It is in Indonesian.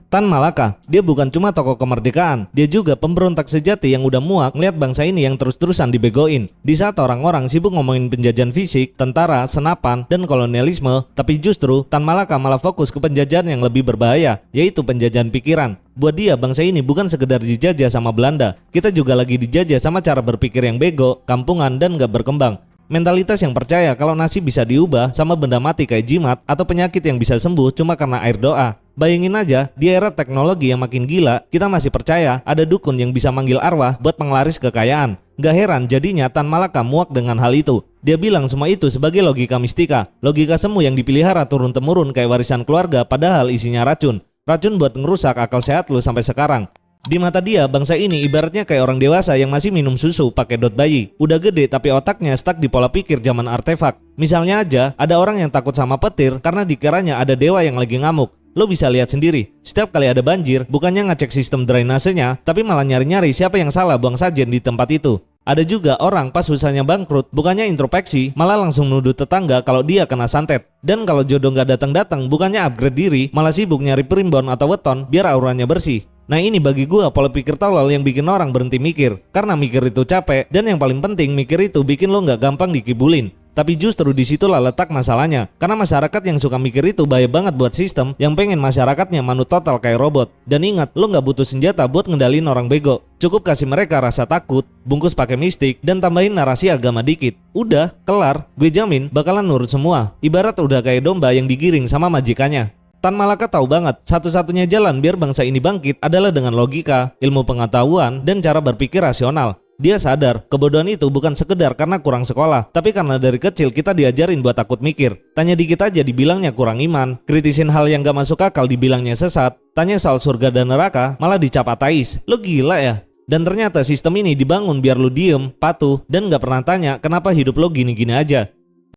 Tan Malaka, dia bukan cuma tokoh kemerdekaan, dia juga pemberontak sejati yang udah muak ngeliat bangsa ini yang terus-terusan dibegoin. Di saat orang-orang sibuk ngomongin penjajahan fisik, tentara, senapan, dan kolonialisme, tapi justru Tan Malaka malah fokus ke penjajahan yang lebih berbahaya, yaitu penjajahan pikiran. Buat dia, bangsa ini bukan sekedar dijajah sama Belanda, kita juga lagi dijajah sama cara berpikir yang bego, kampungan, dan gak berkembang. Mentalitas yang percaya kalau nasib bisa diubah sama benda mati kayak jimat atau penyakit yang bisa sembuh cuma karena air doa. Bayangin aja, di era teknologi yang makin gila, kita masih percaya ada dukun yang bisa manggil arwah buat penglaris kekayaan. Gak heran jadinya Tan Malaka muak dengan hal itu. Dia bilang semua itu sebagai logika mistika, logika semu yang dipelihara turun-temurun kayak warisan keluarga padahal isinya racun. Racun buat ngerusak akal sehat lu sampai sekarang. Di mata dia, bangsa ini ibaratnya kayak orang dewasa yang masih minum susu pakai dot bayi. Udah gede tapi otaknya stuck di pola pikir zaman artefak. Misalnya aja, ada orang yang takut sama petir karena dikiranya ada dewa yang lagi ngamuk. Lo bisa lihat sendiri, setiap kali ada banjir, bukannya ngecek sistem drainasenya, tapi malah nyari-nyari siapa yang salah buang sajen di tempat itu. Ada juga orang pas usahanya bangkrut, bukannya introspeksi, malah langsung nuduh tetangga kalau dia kena santet. Dan kalau jodoh nggak datang-datang, bukannya upgrade diri, malah sibuk nyari primbon atau weton biar auranya bersih. Nah ini bagi gua pola pikir tolol yang bikin orang berhenti mikir. Karena mikir itu capek, dan yang paling penting mikir itu bikin lo nggak gampang dikibulin. Tapi justru disitulah letak masalahnya. Karena masyarakat yang suka mikir itu bahaya banget buat sistem yang pengen masyarakatnya manut total kayak robot. Dan ingat, lo nggak butuh senjata buat ngendalin orang bego. Cukup kasih mereka rasa takut, bungkus pakai mistik, dan tambahin narasi agama dikit. Udah, kelar, gue jamin bakalan nurut semua. Ibarat udah kayak domba yang digiring sama majikannya. Tan Malaka tahu banget, satu-satunya jalan biar bangsa ini bangkit adalah dengan logika, ilmu pengetahuan, dan cara berpikir rasional. Dia sadar, kebodohan itu bukan sekedar karena kurang sekolah, tapi karena dari kecil kita diajarin buat takut mikir. Tanya dikit aja dibilangnya kurang iman, kritisin hal yang gak masuk akal dibilangnya sesat, tanya soal surga dan neraka malah dicap ateis. Lo gila ya? Dan ternyata sistem ini dibangun biar lu diem, patuh, dan gak pernah tanya kenapa hidup lo gini-gini aja.